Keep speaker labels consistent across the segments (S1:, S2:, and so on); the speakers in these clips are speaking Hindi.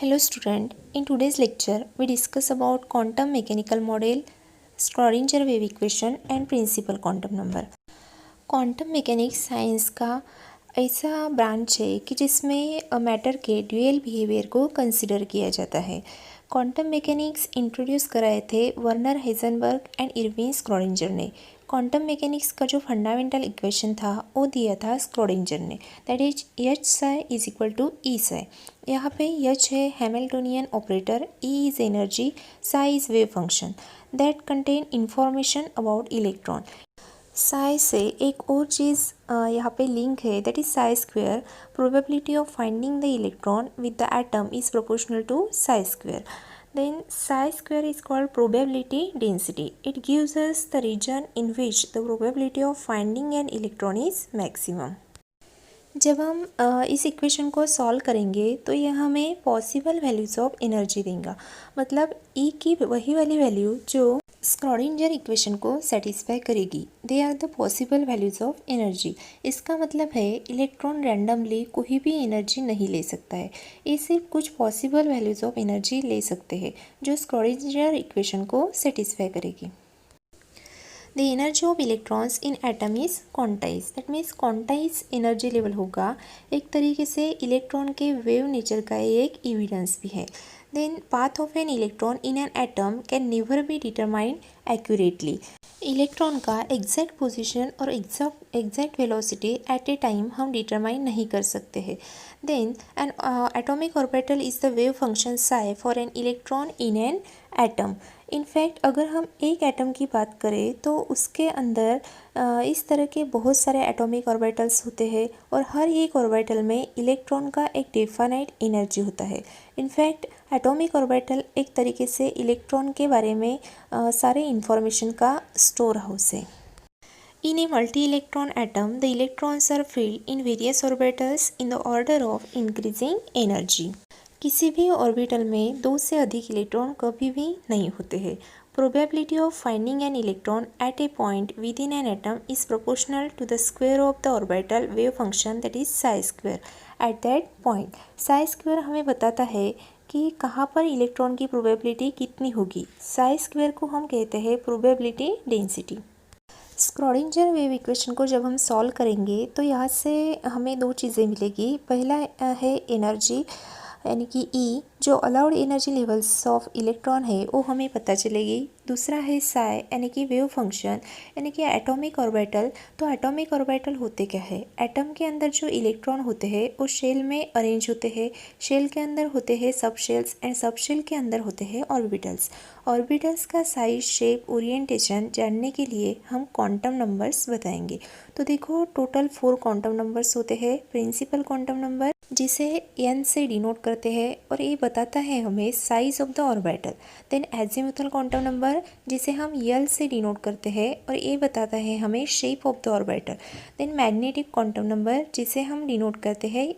S1: Hello student, in today's lecture we discuss about quantum mechanical model, Schrödinger wave equation and principal quantum number। Quantum mechanics science का ऐसा ब्रांच है कि जिसमें मैटर के ड्यूअल बिहेवियर को कंसिडर किया जाता है। क्वांटम मैकेनिक्स इंट्रोड्यूस कराए थे Werner Heisenberg and Irwin Schrödinger ने। क्वांटम मैकेनिक्स का जो फंडामेंटल इक्वेशन था वो दिया था स्क्रोडिंजर ने, that is H psi is equal to E psi. यहाँ पे एच है Hamiltonian operator, E is energy, psi is wave function that contain information about electron. Psi से एक और चीज़ यहाँ पे लिंक है, that is psi square. Probability of finding the electron with the atom is proportional to psi square. Then psi square is called probability density. It gives us the region in which the probability of finding an electron is maximum. जब हम इस इक्वेशन को सॉल्व करेंगे तो यह हमें पॉसिबल वैल्यूज ऑफ एनर्जी देगा, मतलब ई की वही वाली वैल्यू जो स्क्रोडिंजर इक्वेशन को सेटिस्फाई करेगी। They are the possible values of energy. इसका मतलब है इलेक्ट्रॉन रैंडमली कोई भी एनर्जी नहीं ले सकता है, ये सिर्फ कुछ पॉसिबल वैल्यूज ऑफ एनर्जी ले सकते हैं जो स्क्रोडिंजर इक्वेशन को सेटिस्फाई करेगी। The energy of electrons in atom is quantized. That means quantized energy level होगा। एक तरीके से इलेक्ट्रॉन के वेव नेचर का एक एविडेंस भी है। Then path of an electron in an atom can never be determined accurately. Electron का एग्जैक्ट पोजीशन और exact velocity at a time हम डिटरमाइन नहीं कर सकते हैं। Then an atomic orbital is the wave function psi for an electron in an atom. In fact अगर हम एक एटम की बात करें तो उसके अंदर इस तरह के बहुत सारे एटॉमिक ऑर्बिटल्स होते हैं और हर एक ऑर्बिटल में इलेक्ट्रॉन का एक डेफिनाइट एनर्जी होता है। इनफैक्ट एटॉमिक ऑर्बिटल एक तरीके से इलेक्ट्रॉन के बारे में सारे इंफॉर्मेशन का स्टोर हाउस है। In a multi-electron atom, the electrons are filled in various orbitals in the order of increasing energy. किसी भी ऑर्बिटल में दो से अधिक इलेक्ट्रॉन कभी भी नहीं होते हैं। Probability of finding an electron at a point within an atom is proportional to the square of the orbital wave function, that is psi square at that point. psi square हमें बताता है कि कहाँ पर इलेक्ट्रॉन की प्रोबेबिलिटी कितनी होगी। psi square को हम कहते हैं probability density. Schrödinger wave equation को जब हम सॉल्व करेंगे तो यहाँ से हमें दो चीज़ें मिलेगी। पहला है एनर्जी यानी कि ई, जो allowed energy levels of electron है वो हमें पता चलेगी। दूसरा है साई यानी कि वेव फंक्शन यानी कि एटॉमिक ऑर्बिटल। तो एटॉमिक ऑर्बिटल होते क्या है, एटम के अंदर जो इलेक्ट्रॉन होते हैं वो शेल में अरेंज होते हैं, शेल के अंदर होते हैं सब शेल्स एंड सब शेल के अंदर होते हैं ऑर्बिटल्स। ऑर्बिटल्स का साइज, शेप, ओरिएंटेशन जानने के लिए हम क्वांटम नंबर्स बताएंगे। तो देखो टोटल 4 क्वांटम नंबर्स होते हैं। प्रिंसिपल क्वांटम नंबर जिसे n से डिनोट करते हैं और ये बताता है हमें size of the orbital. Then azimuthal quantum number जिसे हम L से डिनोट करते हैं और ये बताता है हमें shape of the orbital. Then magnetic quantum number जिसे हम डिनोट करते हैं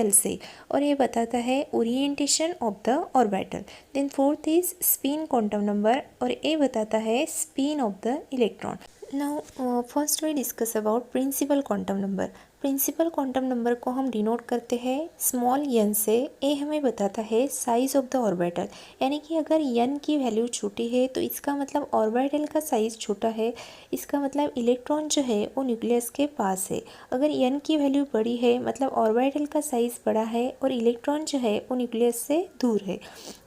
S1: L से और ये बताता है orientation of the orbital. Then fourth is spin quantum number और ये बताता है spin of the electron. Now first we discuss about principal quantum number. Principal quantum number को हम डिनोट करते हैं स्मॉल n से। ये हमें बताता है साइज ऑफ द ऑर्बिटल, यानी कि अगर n की वैल्यू छोटी है तो इसका मतलब ऑर्बिटल का साइज छोटा है, इसका मतलब इलेक्ट्रॉन जो है वो न्यूक्लियस के पास है। अगर n की वैल्यू बड़ी है मतलब ऑर्बिटल का साइज बड़ा है और इलेक्ट्रॉन जो है वो न्यूक्लियस से दूर है।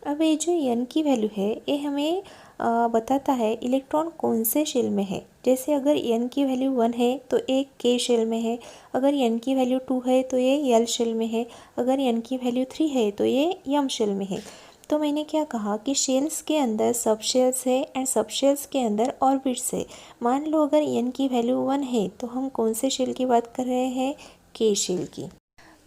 S1: अब ये जो n की वैल्यू है ये हमें बताता है इलेक्ट्रॉन कौन से शेल में है। जैसे अगर n की वैल्यू 1 है तो एक k शेल में है, अगर n की वैल्यू 2 है तो ये L शेल में है, अगर n की वैल्यू 3 है तो ये M शेल में है। तो मैंने क्या कहा कि शेल्स के अंदर सब शेल्स है एंड सब शेल्स के अंदर ऑर्बिट्स है। मान लो अगर n की वैल्यू 1 है तो हम कौन से शेल की बात कर रहे हैं, k शेल की।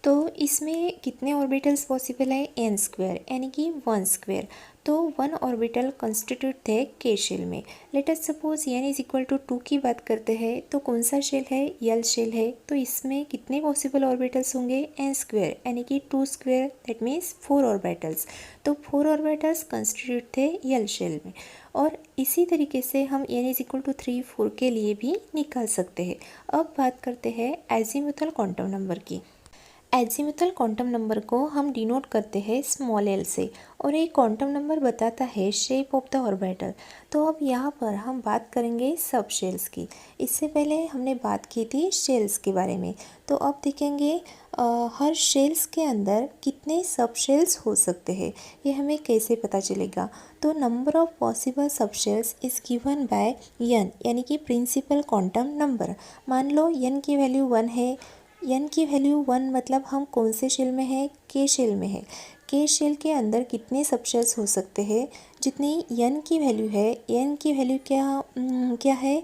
S1: तो इसमें कितने ऑर्बिटल्स पॉसिबल है, n स्क्वायर यानी कि 1 स्क्वायर। तो 1 orbital constitute the k shell में। Let us suppose n is equal to 2 की बात करते हैं तो कौन सा शेल है, L शेल है। तो इसमें कितने पॉसिबल ऑर्बिटल्स होंगे, n स्क्वायर यानी कि 2 स्क्वायर, दैट मीन्स 4 ऑर्बिटल्स। तो 4 ऑर्बिटल्स कंस्टिट्यूट थे L शेल में। और इसी तरीके से हम n इज इक्वल टू 3, 4 के लिए भी निकाल सकते हैं। अब बात करते हैं एजीमुथल क्वांटम नंबर की। एजीमुथल क्वांटम नंबर को हम डिनोट करते हैं स्मॉल एल से और एक क्वांटम नंबर बताता है शेप ऑफ द ऑर्बिटल। तो अब यहाँ पर हम बात करेंगे सब शेल्स की। इससे पहले हमने बात की थी शेल्स के बारे में। तो अब देखेंगे हर शेल्स के अंदर कितने सब शेल्स हो सकते हैं, ये हमें कैसे पता चलेगा। तो नंबर ऑफ पॉसिबल सब shells is given by n, यानी कि प्रिंसिपल क्वांटम नंबर। मान लो n की वैल्यू 1 है। n की वैल्यू 1 मतलब हम कौन से शेल में है, के शेल में है। के शेल के अंदर कितने सब शेल्स हो सकते हैं, जितनी n की वैल्यू है, n की वैल्यू क्या है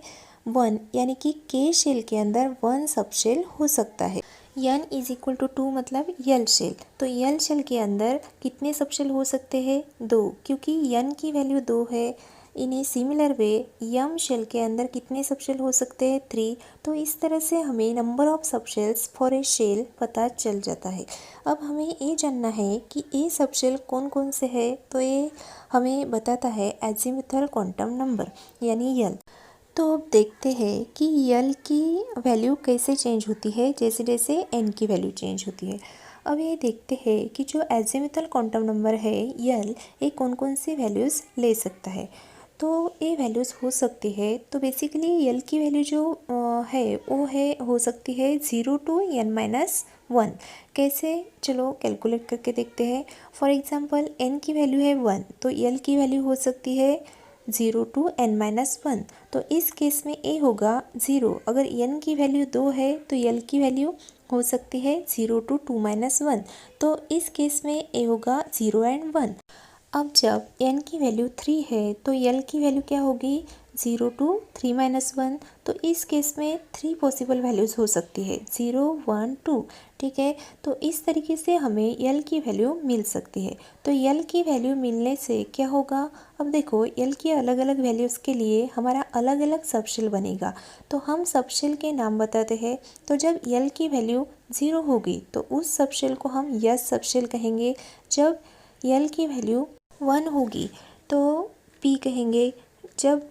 S1: 1, यानी कि के शेल के अंदर 1 सब शेल हो सकता है। n इज इक्वल टू 2 मतलब यल शेल। तो यल शेल के अंदर कितने सब शेल हो सकते हैं, 2, क्योंकि n की वैल्यू 2 है। इन a similar way Yama shell के अंदर कितने सब शेल हो सकते हैं, 3। तो इस तरह से हमें number of subshells for a shell पता चल जाता है। अब हमें ये जानना है कि ये सब शेल कौन कौन से है। तो ये हमें बताता है एजीमुथल क्वांटम नंबर यानी यल। तो अब देखते हैं कि यल की वैल्यू कैसे चेंज होती है जैसे जैसे एन की वैल्यू चेंज होती है। अब ये देखते हैं कि जो एजीमुथल क्वांटम नंबर है यल, ये कौन कौन सी वैल्यूज़ ले सकता है। तो ये वैल्यूज़ हो सकती है, तो बेसिकली यल की वैल्यू जो है वो हो सकती है 0 to n-1। कैसे, चलो कैलकुलेट करके देखते हैं। फॉर एग्जांपल n की वैल्यू है 1, तो यल की वैल्यू हो सकती है 0 to n-1। तो इस केस में ए होगा 0। अगर n की वैल्यू 2 है तो यल की वैल्यू हो सकती है 0 to 2-1। तो इस केस में ए होगा 0 and 1। अब जब n की वैल्यू 3 है तो यल की वैल्यू क्या होगी 0 to 3-1। तो इस केस में 3 पॉसिबल वैल्यूज़ हो सकती है 0, 1, 2। ठीक है, तो इस तरीके से हमें यल की वैल्यू मिल सकती है। तो यल की वैल्यू मिलने से क्या होगा, अब देखो यल की अलग अलग वैल्यूज़ के लिए हमारा अलग अलग सबशेल बनेगा। तो हम सबशेल के नाम बताते हैं। तो जब यल की वैल्यू 0 होगी तो उस सबशेल को हम यस सबशेल कहेंगे। जब यल की वैल्यू 1 होगी तो पी कहेंगे। जब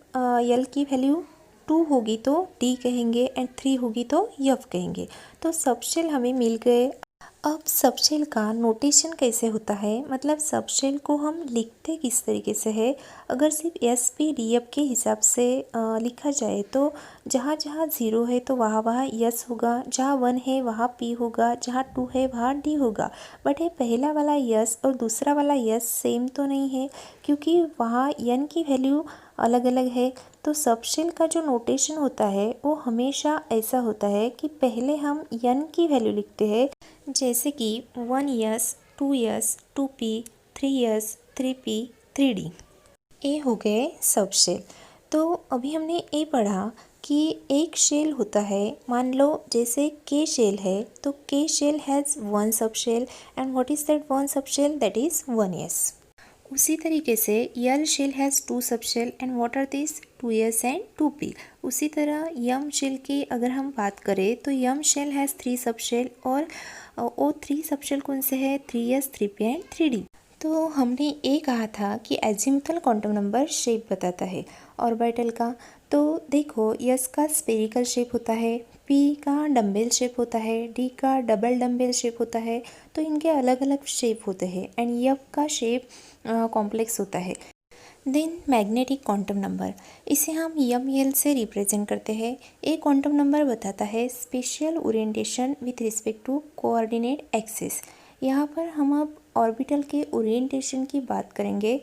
S1: यल की वैल्यू 2 होगी तो डी कहेंगे एंड 3 होगी तो यफ कहेंगे। तो सबशेल हमें मिल गए। अब सबशेल का नोटेशन कैसे होता है, मतलब सबशेल को हम लिखते किस तरीके से है। अगर सिर्फ एस पी डी एफ के हिसाब से लिखा जाए तो जहाँ जहाँ 0 है तो वहाँ वहाँ यस होगा, जहाँ 1 है वहाँ पी होगा, जहाँ 2 है वहाँ डी होगा। बट ये पहला वाला यस और दूसरा वाला यस सेम तो नहीं है, क्योंकि वहाँ एन की वैल्यू अलग अलग है। तो सबशेल का जो नोटेशन होता है वो हमेशा ऐसा होता है कि पहले हम एन की वैल्यू लिखते हैं, जैसे कि 1 yes, 2 yes, 2p, 3 yes, 3p, 3d। ये हो गए सबशेल। तो अभी हमने ये पढ़ा कि एक शेल होता है, मान लो जैसे के शेल है तो K shell has 1 subshell and what is that 1 subshell, that is 1 s. उसी तरीके से L shell has 2 subshell and what are this 2 s and 2p। उसी तरह यम शेल की अगर हम बात करें तो यम शेल हैज़ 3 सबशेल और वो 3 सबशेल कौन से है 3 यस, 3p एंड 3d। तो हमने ये कहा था कि एजीमुथल क्वांटम नंबर शेप बताता है ऑर्बिटल का। तो देखो यस का स्फेरिकल शेप होता है, पी का डम्बेल शेप होता है, डी का डबल डम्बेल शेप होता है। तो इनके अलग अलग शेप होते हैं एंड यफ का शेप कॉम्प्लेक्स होता है। देन मैग्नेटिक क्वांटम नंबर, इसे हम यम यल से रिप्रेजेंट करते हैं। एक क्वांटम नंबर बताता है spatial orientation with respect to coordinate axis. यहाँ पर हम अब ऑर्बिटल के ओरिएंटेशन की बात करेंगे।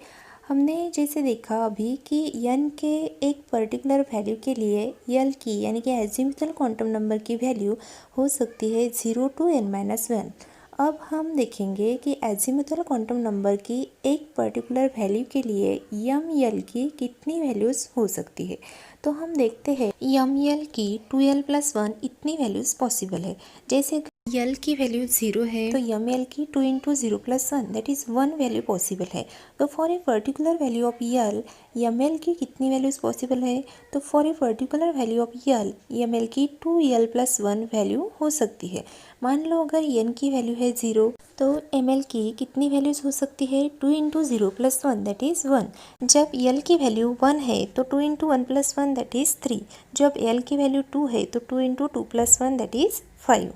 S1: हमने जैसे देखा अभी कि एन के एक पर्टिकुलर वैल्यू के लिए यल की यानी कि एजीमुथल क्वांटम नंबर की वैल्यू हो सकती है 0 to n-1। अब हम देखेंगे कि एजीमुथल क्वांटम नंबर की एक पर्टिकुलर वैल्यू के लिए यम यल की कितनी वैल्यूज़ हो सकती है। तो हम देखते हैं यम यल की 2l+1 इतनी वैल्यूज़ पॉसिबल है। जैसे यल की वैल्यू 0 है तो यम यल की 2 × 0+1 दैट इज़ 1 वैल्यू पॉसिबल है। तो for a particular value of L M L की कितनी वैल्यूज़ पॉसिबल है, तो for a particular value of L M L की 2l+1 वैल्यू हो सकती है। मान लो अगर n की वैल्यू है 0 तो एम एल की कितनी वैल्यूज़ हो सकती है 2 × 0+1 दैट इज़ 1। जब यल की वैल्यू 1 है तो 2 × 1+1 दैट इज़ 3। जब यल की वैल्यू 2 है तो 2 × 2+1 दैट इज़ 5।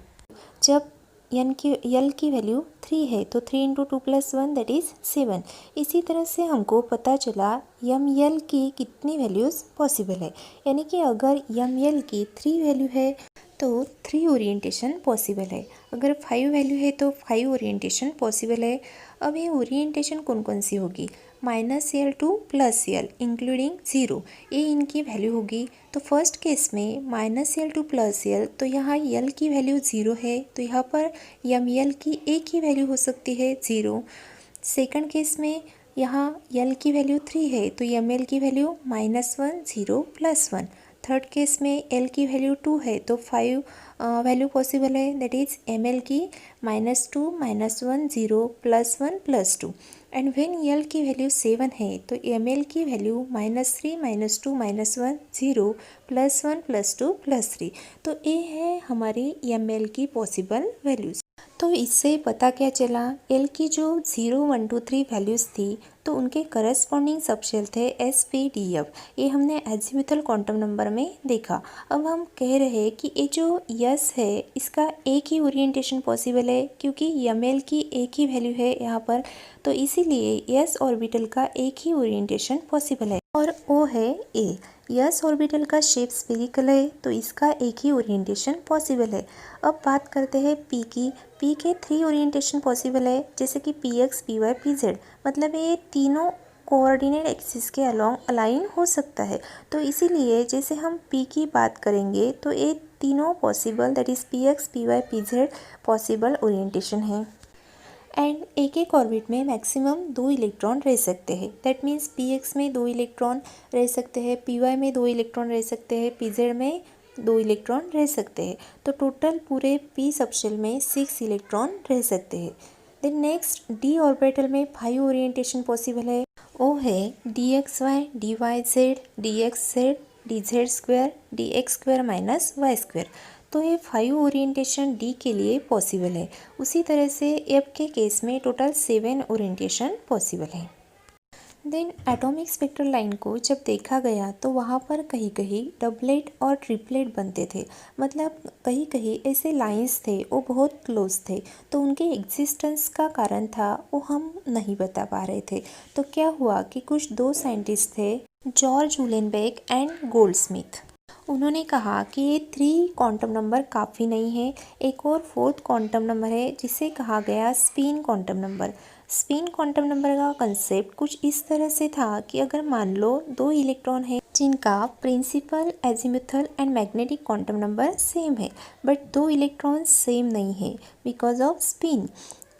S1: जब यल की वैल्यू 3 है, तो 3 इंटू 2 प्लस 1 दैट इज़ 7। इसी तरह से हमको पता चला यम यल की कितनी वैल्यूज़ पॉसिबल है, यानी कि अगर यम यल की 3 वैल्यू है तो 3 ओरिएंटेशन पॉसिबल है, अगर 5 वैल्यू है तो 5 ओरिएंटेशन पॉसिबल है। अब ये ओरिएंटेशन कौन कौन सी होगी, -l टू +l इंक्लूडिंग 0, ये इनकी वैल्यू होगी। तो फर्स्ट केस में -l टू +l, तो यहाँ l की वैल्यू 0 है, तो यहाँ पर यम यल की एक ही वैल्यू हो सकती है 0। सेकंड केस में यहाँ l की वैल्यू 3 है, तो यम एल की वैल्यू -1 0 +1। थर्ड केस में l की वैल्यू 2 है, तो 5 वैल्यू पॉसिबल है, दैट इज़ एम एल की -2 -1 0 +1 +2। एंड व्हेन l की वैल्यू 7 है, तो एम एल की वैल्यू -3 -2 -1 0 +1 +2 +3। तो ये है हमारी एम एल की पॉसिबल वैल्यूज़। तो इससे पता क्या चला, एल की जो 0 1 2 3 वैल्यूज़ थी तो उनके करस्पॉन्डिंग सबशेल थे SPDF, ये हमने एजिमुथल क्वांटम नंबर में देखा। अब हम कह रहे हैं कि ये जो यस है इसका एक ही ओरिएंटेशन पॉसिबल है, क्योंकि यम एल की एक ही वैल्यू है यहाँ पर, तो इसीलिए यस ऑर्बिटल का एक ही ओरिएंटेशन पॉसिबल है। और ओ है ए, यस ऑर्बिटल का शेप स्फेरिकल है, तो इसका एक ही ओरिएंटेशन पॉसिबल है। अब बात करते हैं पी की। पी के 3 ओरिएंटेशन पॉसिबल है, जैसे कि PX PY PZ, मतलब ये तीनों कोऑर्डिनेट एक्सिस के अलोंग अलाइन हो सकता है। तो इसीलिए जैसे हम पी की बात करेंगे तो ये तीनों possible, that is PX PY PZ possible orientation है। एंड एक एक ऑर्बिट में मैक्सिमम 2 इलेक्ट्रॉन रह सकते हैं, दैट मीन्स PX में 2 इलेक्ट्रॉन रह सकते हैं, PY में 2 इलेक्ट्रॉन रह सकते हैं, PZ में 2 इलेक्ट्रॉन रह सकते हैं। तो टोटल पूरे p सबशेल में 6 इलेक्ट्रॉन रह सकते हैं। देन नेक्स्ट d ऑर्बिटल में 5 ओरिएंटेशन पॉसिबल है। ओ है dxy dyz dxz dz² dx² -y²। तो ये 5 ओरिएंटेशन डी के लिए पॉसिबल है। उसी तरह से एफ के केस में टोटल 7 ओरिएंटेशन पॉसिबल है। देन एटॉमिक स्पेक्ट्रल लाइन को जब देखा गया तो वहाँ पर कहीं कहीं डबलेट और ट्रिपलेट बनते थे, मतलब कहीं कहीं ऐसे लाइंस थे वो बहुत क्लोज थे, तो उनके एग्जिस्टेंस का कारण था वो हम नहीं बता पा रहे थे। तो क्या हुआ कि कुछ 2 साइंटिस्ट थे, जॉर्ज उलेनबेक एंड गोल्डस्मिथ, उन्होंने कहा कि ये 3 क्वांटम नंबर काफ़ी नहीं है, एक और 4th क्वांटम नंबर है जिसे कहा गया spin quantum number. Spin quantum number का कंसेप्ट कुछ इस तरह से था कि अगर मान लो 2 इलेक्ट्रॉन है जिनका principal azimuthal and magnetic quantum number same है, बट 2 इलेक्ट्रॉन सेम नहीं है बिकॉज ऑफ स्पिन।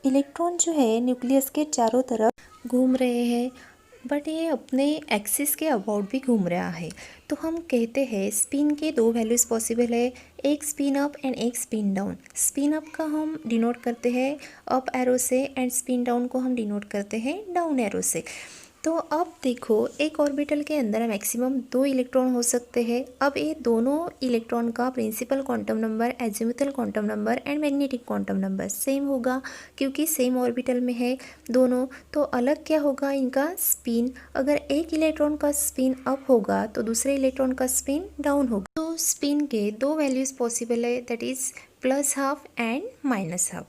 S1: इलेक्ट्रॉन जो है न्यूक्लियस के चारों तरफ घूम रहे हैं, बट ये अपने एक्सिस के अबाउट भी घूम रहा है। तो हम कहते हैं स्पिन के 2 वैल्यूज़ पॉसिबल है, एक स्पिन अप एंड एक स्पिन डाउन। स्पिन अप का हम डिनोट करते हैं अप एरो से एंड स्पिन डाउन को हम डिनोट करते हैं डाउन एरो से। तो अब देखो एक ऑर्बिटल के अंदर मैक्सिमम 2 इलेक्ट्रॉन हो सकते हैं। अब ये दोनों इलेक्ट्रॉन का principal quantum number, azimuthal quantum number and magnetic quantum number same होगा, क्योंकि सेम ऑर्बिटल में है दोनों। तो अलग क्या होगा इनका स्पिन, अगर एक इलेक्ट्रॉन का स्पिन अप होगा तो दूसरे इलेक्ट्रॉन का स्पिन डाउन होगा। तो स्पिन के 2 वैल्यूज़ पॉसिबल है, दैट इज़ +12 एंड -12।